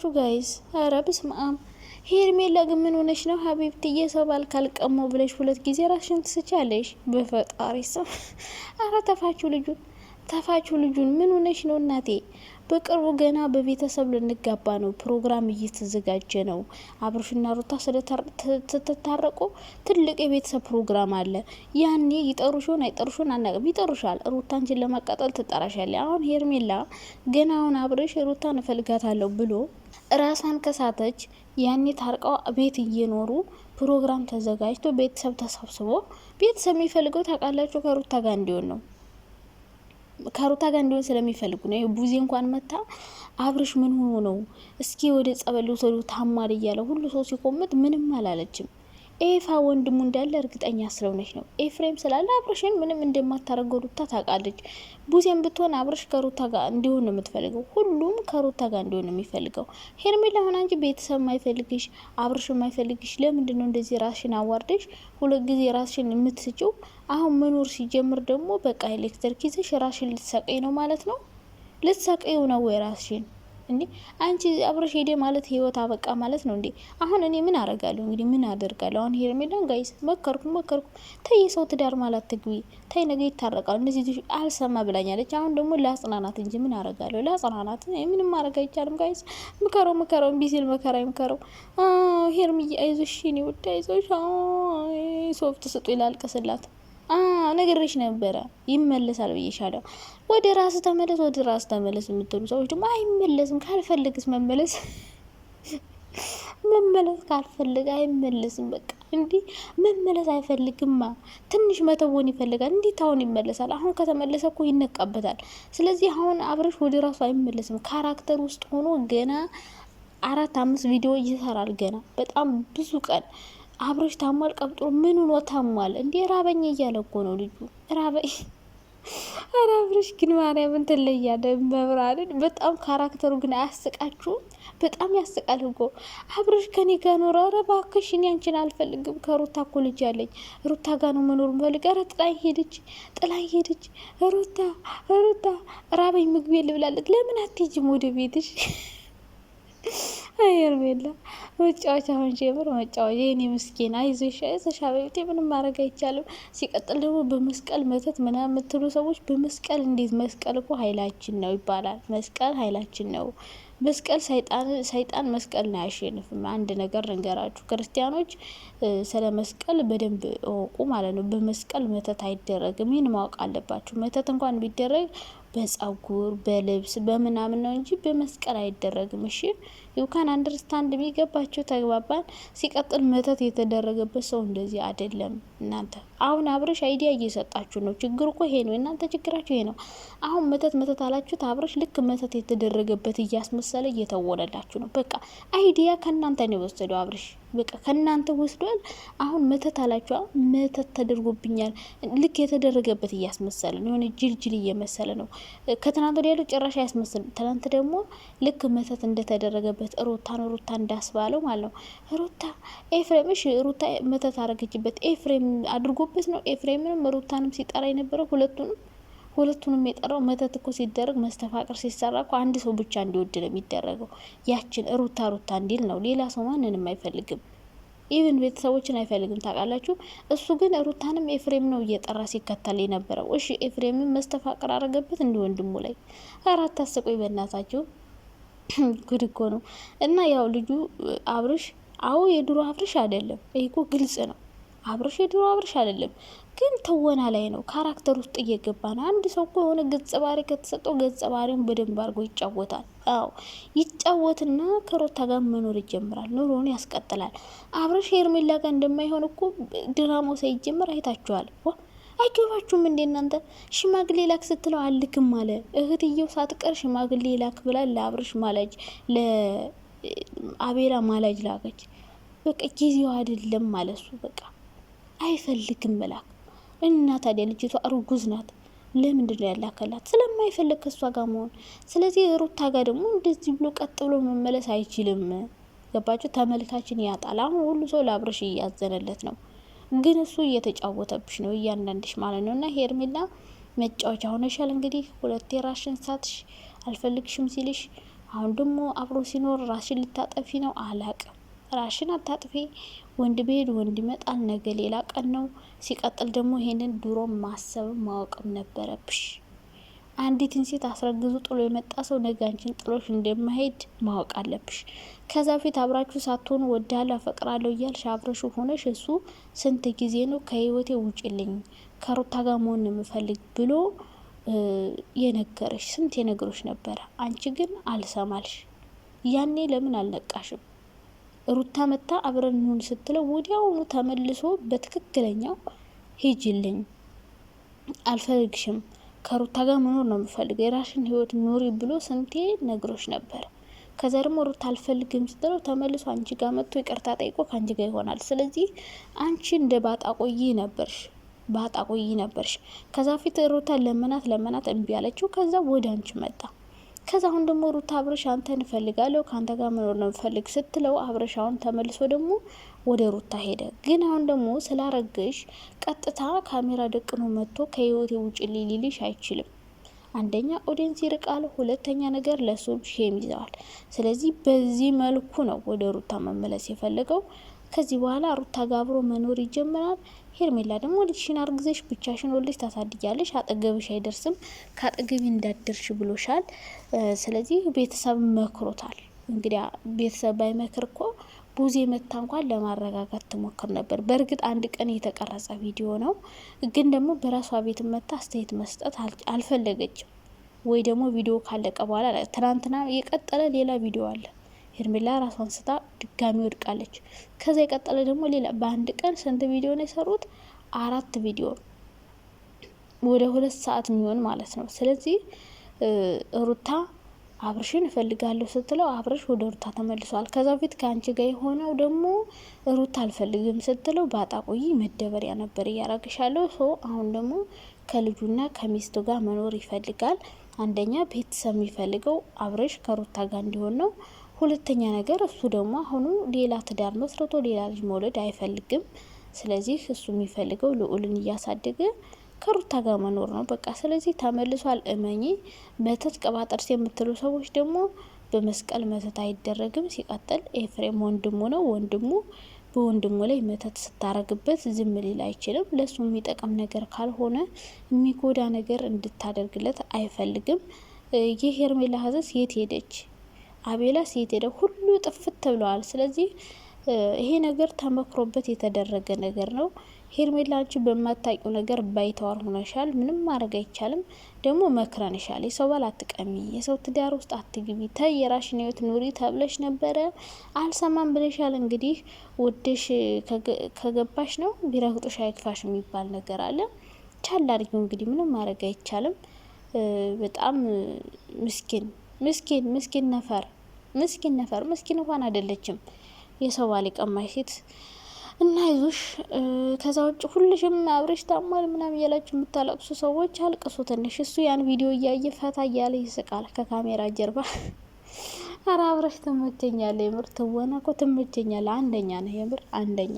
አላችሁ ጋይስ? ኧረ በስመ አብ። ሄርሜላ ግን ምን ሆነሽ ነው ሀቢብትዬ? ሰው ባል ካልቀመው ብለሽ 2 ጊዜ ራስሽን ትስቻለሽ። በፈጣሪ ስም አረ ተፋችሁ ልጁን ምን ሆነሽ ነው እናቴ? በቅርቡ ገና በቤተሰብ ልንጋባ ነው። ፕሮግራም እየተዘጋጀ ነው። አብርሽና ሩታ ስትታረቁ ትልቅ የቤተሰብ ፕሮግራም አለ። ያኔ ይጠሩሽን አይጠሩሽን አናውቅም። ይጠሩሻል። ሩታ አንቺን ለማቃጠል ትጠራሻለች። አሁን ሄርሜላ ገና አሁን አብርሽ ሩታን እፈልጋታለሁ ብሎ ራሷን ከሳተች ያኔ ታርቀው ቤት እየኖሩ ፕሮግራም ተዘጋጅቶ ቤተሰብ ተሰብስቦ ቤተሰብ የሚፈልገው ታውቃላችሁ ከሩታ ጋር እንዲሆን ነው። ከሩታ ጋር እንዲሆን ስለሚፈልጉ ነው። ቡዜ እንኳን መታ አብርሽ ምን ሆኖ ነው እስኪ ወደ ጸበሉ ተሉ ታማር እያለ ሁሉ ሰው ሲቆምጥ ምንም አላለችም። ኤፋ ወንድሙ እንዳለ እርግጠኛ ስለሆነች ነው። ኤፍሬም ስላለ አብርሽን ምንም እንደማታረገው ሩታ ታውቃለች። ቡዜም ብትሆን አብርሽ ከሩታ ጋር እንዲሆን ነው የምትፈልገው። ሁሉም ከሩታ ጋር እንዲሆን ነው የሚፈልገው። ሄርሜላ ሆና እንጂ ቤተሰብ ማይፈልግሽ አብርሽ ማይፈልግሽ ለምንድን ነው እንደዚህ ራስሽን አዋርደሽ 2 ጊዜ ራስሽን የምትስጪው? አሁን መኖር ሲጀምር ደግሞ በቃ ኤሌክትሪክ ይዘሽ ራስሽን ልትሰቀይ ነው ማለት ነው። ልትሰቀይው ነው ወይ ራስሽን? እንዴ አንቺ አብረሽ ሄደ ማለት ህይወት አበቃ ማለት ነው እንዴ? አሁን እኔ ምን አረጋለሁ እንግዲህ ምን አደርጋለሁ? አሁን ሄርሜላን ጋይስ መከርኩ ተይ ሰው ትዳር ማለት ትግቢ ተይ፣ ነገ ይታረቃሉ እነዚህ አልሰማ ብላኛለች። አሁን ደግሞ ላጽናናት እንጂ ምን አረጋለሁ? ላጽናናት ምንም ማረግ አይቻልም ጋይስ። ምከረው ቢሲል መከራ ይምከረው። ሄርሚዬ አይዞሽ እኔ ወዳ አይዞሽ። ሶፍት ስጡ ይላልቀስላት ነገርሽ ነበረ ይመለሳል ብዬሻለሁ። ወደ ራስ ተመለስ የምትሉ ሰዎች ደግሞ አይመለስም። ካልፈልግስ መመለስ ካልፈልግ አይመለስም። በቃ እንዲ መመለስ አይፈልግማ። ትንሽ መተወን ይፈልጋል። እንዴት አሁን ይመለሳል? አሁን ከተመለሰ እኮ ይነቃበታል። ስለዚህ አሁን አብረሽ ወደ ራሱ አይመለስም። ካራክተር ውስጥ ሆኖ ገና 4-5 ቪዲዮ ይሰራል። ገና በጣም ብዙ ቀን አብረሽ ታሟል። ቀብጦ ምን ሆኖ ታሟል እንዴ? ራበኝ እያለ እኮ ነው ልጁ። ራበኝ አብረሽ ግን ማርያምን ትለያለ። መብራንን በጣም ካራክተሩ ግን አያስቃችሁም? በጣም ያስቃል እኮ አብረሽ ከኔ ጋር ኖረ። ኧረ እባክሽ እኔ አንቺን አልፈልግም። ከሩታ እኮ ልጅ ያለኝ ሩታ ጋር ነው መኖር ፈልግ። ኧረ ጥላኝ ሄደች ሩታ ራበኝ ምግብ ልብላለች። ለምን አትሄጂም ወደ ቤትሽ? ሄርሜላ መጫወቻ አሁን ጀምር መጫወቻ። የኔ ምስኪና አይዞሽ አበብቴ ምንም ማድረግ አይቻልም። ሲቀጥል ደግሞ በመስቀል መተት ምናምን የምትሉ ሰዎች በመስቀል እንዴት? መስቀል እኮ ኃይላችን ነው ይባላል። መስቀል ኃይላችን ነው። መስቀል ሰይጣን መስቀልን አያሸንፍም። አንድ ነገር ልንገራችሁ ክርስቲያኖች፣ ስለ መስቀል በደንብ እወቁ ማለት ነው። በመስቀል መተት አይደረግም። ይህን ማወቅ አለባችሁ። መተት እንኳን ቢደረግ በጸጉር በልብስ በምናምን ነው እንጂ በመስቀል አይደረግም። እሺ ዩካን አንደርስታንድ የሚገባቸው ተግባባን። ሲቀጥል መተት የተደረገበት ሰው እንደዚህ አይደለም። እናንተ አሁን አብረሽ አይዲያ እየሰጣችሁ ነው። ችግሩ እኮ ይሄ ነው። እናንተ ችግራችሁ ይሄ ነው። አሁን መተት አላችሁት። አብረሽ ልክ መተት የተደረገበት እያስመሰለ እየተወለላችሁ ነው። በቃ አይዲያ ከእናንተ ነው የወሰደው አብረሽ። በቃ ከእናንተ ወስዷል። አሁን መተት አላችሁ። መተት ተደርጎብኛል ልክ የተደረገበት እያስመሰለ ነው። የሆነ ጅልጅል እየመሰለ ነው። ከትናንት ወዲያ ያለው ጭራሽ አያስመስልም። ትናንት ደግሞ ልክ መተት እንደተደረገበት ሩታ እንዳስባለው ማለት ነው። ሩታ ኤፍሬምሽ ሩታ መተት አረገችበት። ኤፍሬም አድርጎበት ነው። ኤፍሬምንም ሩታንም ሲጠራ የነበረው ሁለቱንም የጠራው መተት እኮ ሲደረግ መስተፋቅር ሲሰራ እኮ አንድ ሰው ብቻ እንዲወድ ነው የሚደረገው። ያችን ሩታ እንዲል ነው። ሌላ ሰው ማንንም አይፈልግም። ኢቭን ቤተሰቦችን አይፈልግም ታውቃላችሁ። እሱ ግን ሩታንም ኤፍሬም ነው እየጠራ ሲከተል የነበረው። እሺ ኤፍሬምን መስተፋቅር አረገበት እንዲ ወንድሙ ላይ። አራት ታስቆይ በእናታችሁ ጉድ እኮ ነው። እና ያው ልጁ አብርሽ የድሮ አብርሽ አይደለም። ይሄ እኮ ግልጽ ነው። አብርሽ የድሮ አብርሽ አይደለም፣ ግን ተወና ላይ ነው። ካራክተር ውስጥ እየገባ ነው። አንድ ሰው እኮ የሆነ ገጸ ባህሪ ከተሰጠው ገጸ ባህሪውን በደንብ አድርጎ ይጫወታል። ይጫወትና ከሩታ ጋር መኖር ይጀምራል። ኑሮውን ያስቀጥላል። አብርሽ ሄርሜላ ጋር እንደማይሆን እኮ ድራማው ሳይጀምር አይታችኋል። አይገባችሁም እንዴ እናንተ? ሽማግሌ ላክ ስትለው አልክም አለ። እህትየው ሳትቀር ሽማግሌ ላክ ብላ ለአብርሽ ማላጅ ለአቤላ ማላጅ ላከች። በቃ ጊዜው አይደለም ማለሱ በቃ አይፈልግም መላክ። እና ታዲያ ልጅቷ እርጉዝ ናት። ለምንድን ነው ያላከላት? ስለማይፈልግ ከሷ ጋር መሆን። ስለዚህ ሩታ ጋር ደግሞ እንደዚህ ብሎ ቀጥ ብሎ መመለስ አይችልም። ገባችሁ? ተመልካችን ያጣል። አሁን ሁሉ ሰው ለአብርሽ እያዘነለት ነው፣ ግን እሱ እየተጫወተብሽ ነው እያንዳንድሽ ማለት ነው። እና ሄርሜላ መጫወቻ ሆነሻል። እንግዲህ 2 ራሽን ሳትሽ አልፈልግሽም ሲልሽ አሁን ደግሞ አብሮ ሲኖር ራሽን ልታጠፊ ነው? አላቅም። ራሽን አታጥፊ። ወንድ ብሄድ ወንድ ይመጣል። ነገ ሌላ ቀን ነው። ሲቀጥል ደግሞ ይሄንን ድሮ ማሰብ ማወቅም ነበረብሽ። አንዲትን ሴት አስረግዙ ጥሎ የመጣ ሰው ነገ አንቺን ጥሎሽ እንደማይሄድ ማወቅ አለብሽ። ከዛ ፊት አብራችሁ ሳትሆኑ ወዳለሁ አፈቅራለሁ እያልሽ አብረሽ ሆነሽ እሱ ስንት ጊዜ ነው ከህይወቴ ውጭልኝ ከሩታ ጋር መሆን የምፈልግ ብሎ የነገረሽ? ስንት የነገሮች ነበረ። አንቺ ግን አልሰማልሽ። ያኔ ለምን አልነቃሽም? ሩታ መታ አብረን እንሁን ስትለው ወዲያውኑ ተመልሶ በትክክለኛው ሂጅልኝ፣ አልፈልግሽም፣ ከሩታ ጋር መኖር ነው የምፈልገው፣ የራሽን ህይወት ኑሪ ብሎ ስንቴ ነግሮች ነበር። ከዛ ደግሞ ሩታ አልፈልግም ስትለው ተመልሶ አንቺ ጋር መጥቶ ይቅርታ ጠይቆ ከአንቺ ጋር ይሆናል። ስለዚህ አንቺ እንደ ባጣ ቆይ ነበርሽ። ከዛ ፊት ሩታ ለመናት እምቢ አለችው። ከዛ ወደ አንቺ መጣ። ከዛ አሁን ደግሞ ሩታ አብረሽ አንተን እፈልጋለሁ ከአንተ ጋር መኖር ነው የምፈልግ ስትለው አብረሽ አሁን ተመልሶ ደግሞ ወደ ሩታ ሄደ። ግን አሁን ደግሞ ስላረገሽ ቀጥታ ካሜራ ደቅኖ መጥቶ ከህይወቴ ውጭ ሊልሽ አይችልም። አንደኛ ኦዲየንስ ይርቃል፣ ሁለተኛ ነገር ለሱም ሼም ይዘዋል። ስለዚህ በዚህ መልኩ ነው ወደ ሩታ መመለስ የፈለገው። ከዚህ በኋላ ሩታ ጋር አብሮ መኖር ይጀምራል። ሄርሜላ ደግሞ ልጅሽን አርግዘሽ ብቻሽን ወልደሽ ታሳድጊያለሽ፣ አጠገብሽ አይደርስም፣ ከአጠገቢ እንዳደርሽ ብሎሻል። ስለዚህ ቤተሰብ መክሮታል። እንግዲህ ቤተሰብ ባይመክር እኮ ቡዜ መታ እንኳን ለማረጋጋት ትሞክር ነበር። በእርግጥ አንድ ቀን የተቀረጸ ቪዲዮ ነው፣ ግን ደግሞ በራሷ ቤት መታ አስተያየት መስጠት አልፈለገችም። ወይ ደግሞ ቪዲዮ ካለቀ በኋላ ትናንትና የቀጠለ ሌላ ቪዲዮ አለ። ሄርሜላ ራሷን ስታ ድጋሚ ወድቃለች። ከዛ የቀጠለ ደግሞ ሌላ በአንድ ቀን ስንት ቪዲዮ ነው የሰሩት? 4 ቪዲዮ ወደ 2 ሰዓት የሚሆን ማለት ነው። ስለዚህ ሩታ አብርሽን እፈልጋለሁ ስትለው አብርሽ ወደ ሩታ ተመልሷል። ከዛ በፊት ከአንቺ ጋር የሆነው ደግሞ ሩታ አልፈልግም ስትለው ባጣ ቆይ መደበሪያ ነበር እያረግሻለሁ። አሁን ደግሞ ከልጁና ከሚስቱ ጋር መኖር ይፈልጋል። አንደኛ ቤተሰብ የሚፈልገው አብርሽ ከሩታ ጋር እንዲሆን ነው። ሁለተኛ ነገር እሱ ደግሞ አሁኑ ሌላ ትዳር መስርቶ ሌላ ልጅ መውለድ አይፈልግም። ስለዚህ እሱ የሚፈልገው ልዑልን እያሳደገ ከሩታ ጋር መኖር ነው በቃ። ስለዚህ ተመልሷል። እመኚ። መተት ቀባጠርስ የምትሉ ሰዎች ደግሞ በመስቀል መተት አይደረግም። ሲቀጥል ኤፍሬም ወንድሙ ነው። ወንድሙ በወንድሙ ላይ መተት ስታረግበት ዝም ሊል አይችልም። ለሱ የሚጠቅም ነገር ካልሆነ የሚጎዳ ነገር እንድታደርግለት አይፈልግም። ይህ ሄርሜላ ሀዘስ የት ሄደች? አቤላ ሴት ሄደ፣ ሁሉ ጥፍት ብለዋል። ስለዚህ ይሄ ነገር ተመክሮበት የተደረገ ነገር ነው። ሄርሜላ አንቺ በማታውቂው ነገር ባይተዋር ሆነሻል። ምንም ማድረግ አይቻልም። ደግሞ መክረንሻል። የሰው ባል አትቀሚ፣ የሰው ትዳር ውስጥ አትግቢ፣ ተይ የራሽን ህይወት ኑሪ ተብለሽ ነበረ። አልሰማም ብለሻል። እንግዲህ ወደሽ ከገባሽ ነው ቢረግጦሽ አይክፋሽ የሚባል ነገር አለ። ቻል አድርጊው። እንግዲህ ምንም ማድረግ አይቻልም። በጣም ምስኪን ነፈር ምስኪን እንኳን አይደለችም። የሰው ባል ቀማሽ ሴት እና ይዙሽ። ከዛ ውጭ ሁልሽም አብረሽ ታሟል ምናምን እያላችሁ የምታለቅሱ ሰዎች አልቅሱ ትንሽ። እሱ ያን ቪዲዮ እያየ ፈታ እያለ ይስቃል ከካሜራ ጀርባ። ኧረ አብረሽ ትመቸኛለህ። የምር ትወና እኮ ትመቸኛለህ። አንደኛ ነህ የምር አንደኛ